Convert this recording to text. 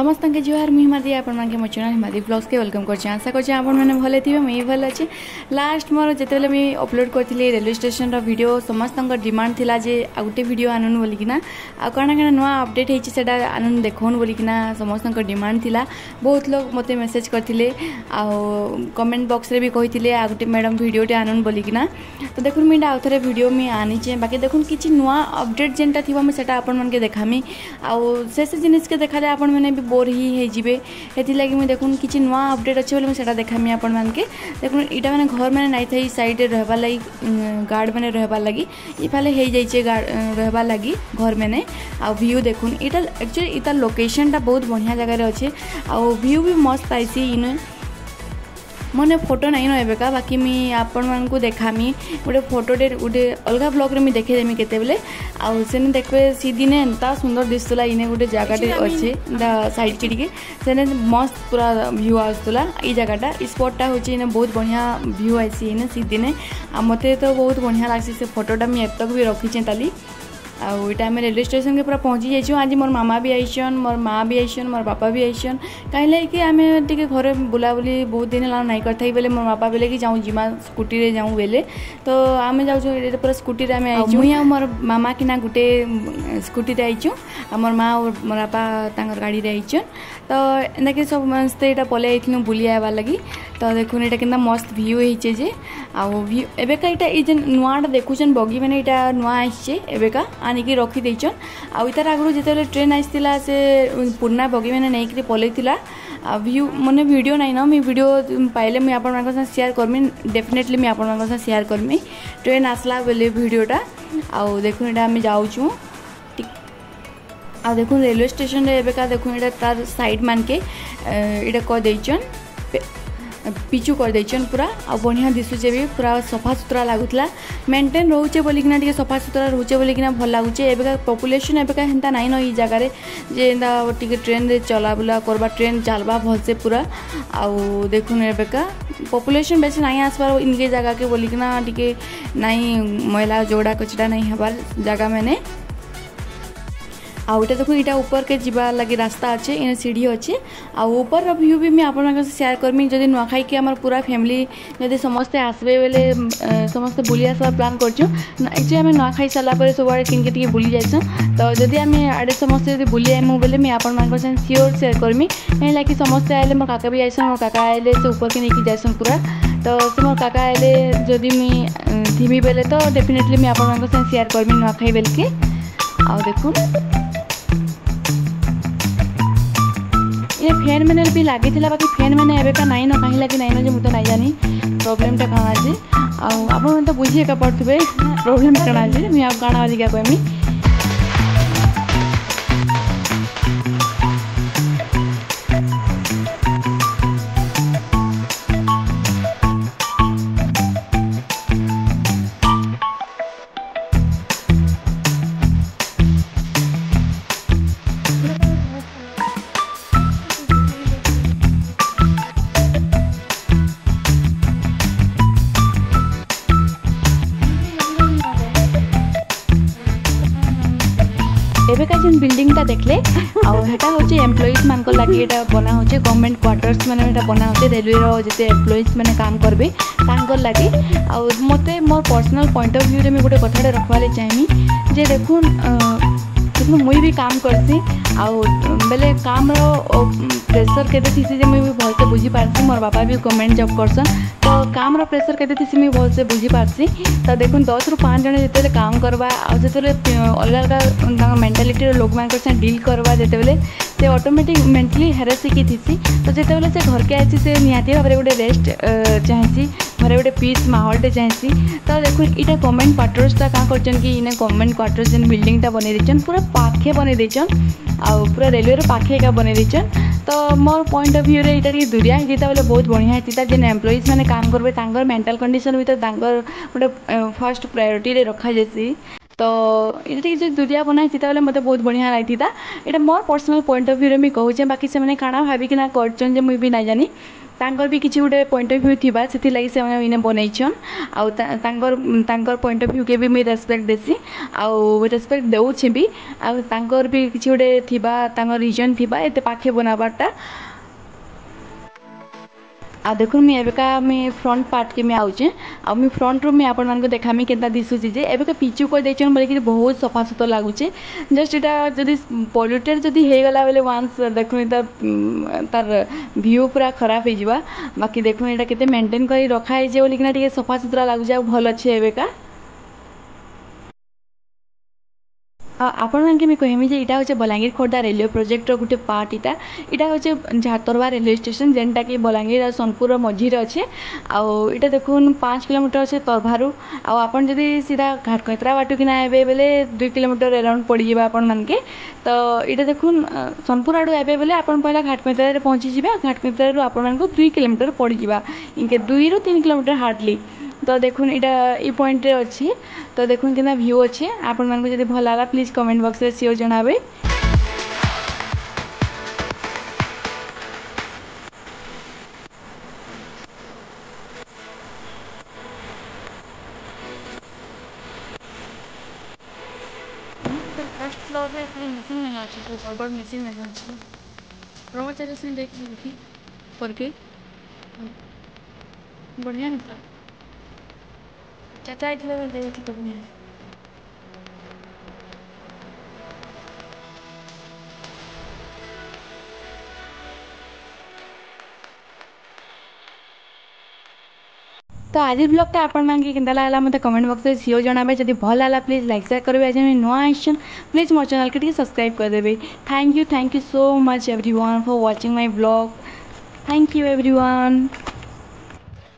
समस्त के जुहार मुझे हिमादी आपण मानके मो चैनल हिमादी ब्लॉग्स के वेलकम कर आशा कर आपण मैंने भले थे मुझे भल अच्छे लास्ट मोर जिते मुझे अपलोड करी रेलवे स्टेशन वीडियो समस्त डिमांड थिला जे आ गोटे वीडियो आनुन बोलिकिना आ कण कण नुआ अपडेट होती से आनुन देखन बोलिकिना समस्त डिमांड थिला। बहुत लोग मत मेसेज करते कमेंट बॉक्स रे भी कही आ गोटे मैडम वीडियोटे आनुन बोलिकिना। तो देखो मुझे आउ थे वीडियो मुझे आनीचे बाकी देखो किसी नुआ अपडेट जेनटा थी मुझे आपण मानके देखामी आउ से जिनिस के देखा आपण मैंने भी बोर ही जीवे हेतिलागी मुझे देखुन किसी नुआ अपडेट अच्छे बोले मुझे देखामी आपण मानके देखुन इटा मैंने घर मैंने नाई थी साइड रहबार लगी गार्ड मैंने रहबार लगी इफाले हो जाइए रहबार लगी घर मैंने आ व्यू देखुन इटा एक्चुअली इतार लोकेशनटा बहुत बढ़िया जगह अच्छे आ व्यू भी मस्त आईसी इन मैंने फोटो नहीं ना एबेका बाकी मुझे आपण मानकु देखामी गोटे फोटोटे गोटे अलग ब्लॉग रे देखेदेमी केते बेले आउ सेने देखबे सी दिने एंता सुंदर दिसतला इने गोटे जगहटे अच्छे साइड के टिके सेने मस्त पूरा व्यू आसतला ई जगहटा ई स्पॉटटा होची इने बहुत बढ़िया व्यू आइसी इने सी दिने आ मते तो बहुत बढ़िया लागसी से फोटोटा मुझे एतक भी रखी ताली आईटा आम रेलवे स्टेशन के पूरा पहुँची जाइए। आज मोर मामा भी आईसन मोर माँ भी आईसन मोर बापा भी आईसन कहीं कि आम टे घर बुलाबुली बहुत दिन है नाई कर बेले मोर बापा बेले कि जाऊँ जिमा स्कूटी रे जाऊँ बेले तो आम जाऊँ पूरा स्कूटी आम मुई आ मोर मामा किना गोटे स्कूटी रे आईचु आ मोर माँ और मोर बापा गाड़ी रे आईचन तो एंता कि समस्ते यहाँ पलि आइलु बुली आवार लगी। तो देखुन यहाँ कि मस्त व्यू होचे जे व्यू एबेका ये नुआटा देखुन बगी मैंने यहाँ नुआ आसे एबेका आनिकी रखीदेचन आउ तार आगु जिते ट्रेन आसला से पुराना बगी मैंने नहीं पलैला व्यू मैंने वीडियो नहीं ना मुझे वीडियो पाइले मुझे आप शेयर करमी डेफिनेटली मुझे आप शेयर करमी ट्रेन आसला बेले वीडियोटा आउ देखुन यहाँ आम जाऊँ आ देखुन रेलवे स्टेशन रे एबेका देखुन यहाँ तार साइड मानके यहाँ करदेचन पिचु करदेचन पूरा आ बढ़िया दिशुचे भी पूरा सफा सुतरा लगुला मेंटेन रोचे बोलिकिना टिके सफा सुतरा रोचे बोलिकिना भल लगुचे एबेका पॉपुलेशन एबेका हेंता नाइन ई जगार जे एंता टिके ट्रेन रे चला बुला करबा ट्रेन चलबा भलसे पूरा आउ देखुन एबेका पॉपुलेशन बेसी नहीं आसबार इनके जगह के बोलिकिना टिके नहीं मैला जोड़ा कचड़ा नहीं हबार जगह मैंने आउटा देखो यहाँ ऊपर के जीवा लगी रास्ता अच्छे इन सीढ़ी अच्छे आ ऊपर व्यू भी मुझे शेयर करमी जदि नुआखाई के आम पूरा फैमिली जदि समस्ते आसबे बेले समस्ते बुली आसवा प्लान करचु एक्चुअली आम नुआखाई सारापर सब आड़े किनके टिके बुली जाइसन तो जदि आम आड़े समस्ते जब बुली आइमु बेले मुझे आपण सियोर शेयर करमी कहीं कि समस्ते आए मोर काका भी आइसन मोर काका आए से ऊपर के नहीं जाइसन पूरा तो से मोर काका आए जदि मुझे थीमी बेले तो डेफिनेटली मुझे आपण शेयर करमी नुआखाई बेल के आ देखुन ये फैन मैंने भी लगी थी बाकी फैन मैंने एबेका नाइन कहीं लगी नाइन जो मुझे नहीं जानी प्रोब्लेमटा कण अच्छे आप बुझे एका पड़े प्रोब्लेम कण अच्छे मुझे आप कण अधिका कहमी एबेका जेन बिल्डिंगटा देखले आटा हूँ एम्प्लॉइज मान लगे ये बना हो गवर्नमेंट क्वार्टर्स मैंने बना हो रेलवे जिते एम्प्लॉइज मैंने काम करेंगे तांकर लगे मत more personal point of view रे गोटे कथा रखवाले चाहिए जे देखुन मुई भी काम करसी आउ बेले काम प्रेसर केते थी मुझे भी भलसे बुझी पारसी मोर बापा भी गवर्नमेंट जॉब करसन तो काम प्रेसर केते थी मुझे भलसे बुझी पारसी तो देखुन 10 ରୁ 5 जन जिते काम करवा आ जो अलग अलग मेंटालिटी लोक मान डील करवा जिते बेले से ऑटोमेटिक मेंटली हेरेस की थी तो जिते बेले से घर के आसी से निहाती भाव में गोटे रेस्ट चाहिए घरे गोटे पीस माहौलटे चाहिए तो देखुन यहाँ गवर्नमेंट क्वार्टर्सटा क्या कर इने गवर्नमेंट क्वार्टर्स जेन बिल्डिंगटा बनई देचन पूरा पाखे बनई देचन आ पूरा रेलवे पाखे एका बनई देचन तो मोर पॉइंट ऑफ व्यू रे इटा टिके दुरिया होता बेले बहुत बढ़िया होता जेन एम्प्लॉइज मैंने काम करबे तांगर मेंटल कंडीशन भी गोटे फर्स्ट प्रायोरिटी रे रखा जासी तो ये जो दुरिया बनाई बेले मतलब बहुत बढ़िया लगी था। यहाँ more personal point of view रे कहूँ बाकी से मैंने काଣା भाविकिना करचन जे मुई भी ना जानी तांकर भी किसी गोटे पॉइंट ऑफ व्यू थिबा से लगी से इने बनैछन आउ तांकर पॉइंट ऑफ व्यू के भी मैं रेस्पेक्ट देसी आउ रेस्पेक्ट देउछे भी आउ तांकर भी किसी गोटे थिबा तांकर रीजन थिबा एते पाखे बनाबाटा आ देखो मैं एबेका मैं फ्रंट पार्ट के मैं आउचे आ मैं फ्रंट रो मैं आपण मान को देखामी केनता दिसुची जे एबेका पिचू को देचन बोले कि बहुत सफा सुतर लागुचे जस्ट एटा जदी पॉल्यूटेड जदी हे गला बेले वांस देखो तार व्यू पूरा खराब हो जिबा बाकी देखो एटा केते मेंटेन करी रखा है जे बोली कि ना सफा सुतरा लागु जा भल अच्छे एबेका आपण मानके मैं कहमी जे इटा होचे बलांगीर खोर्धा रेलवे प्रोजेक्ट रो गुटे पार्ट इटा होचे झातरवा रेलवे स्टेशन जेनटा कि बलांगीर और सोनपुर मझी अच्छे आउ इटा देखुन 5 किलोमीटर अच्छे तरभारू आउ आपण जदी सीधा घाटकैत्रा बाटू कि ना एबे बेले 2 किलोमीटर अराउंड पड़ जिबा आपण मानके तो इटा देखुन सोनपुर आडू एबे बेले आपण पहला घाटकैत्रा रे पहुंची जिबा घाटकैत्रा रो आपण मानको 2 किलोमीटर पड़ जिबा इनके 2 ରୁ 3 किलोमीटर हार्डली तो देखुन इटा ई पॉइंट रे अछि तो देखुन केना व्यू अच्छे आपण मानको जदी भल लागा प्लीज कमेंट बॉक्स रे सियोर जणाबे फर्स्ट फ्लोर रे मशीन नहीं अछि तो गड़बड़ मशीन नहीं अछि कर्मचारी से देखि करके बढ़िया नहीं चाचा इतने में देखि तो नहीं तो आज ब्लॉगटा आपण मानके केनता लागला मते कमेंट बॉक्स में सियोर जणाबे जदी भल लागला प्लीज लाइक शेयर करबे आज नुआ आइछन प्लीज मो चैनल के सब्सक्राइब कर देबे thank you so much everyone for watching my blog thank you everyone.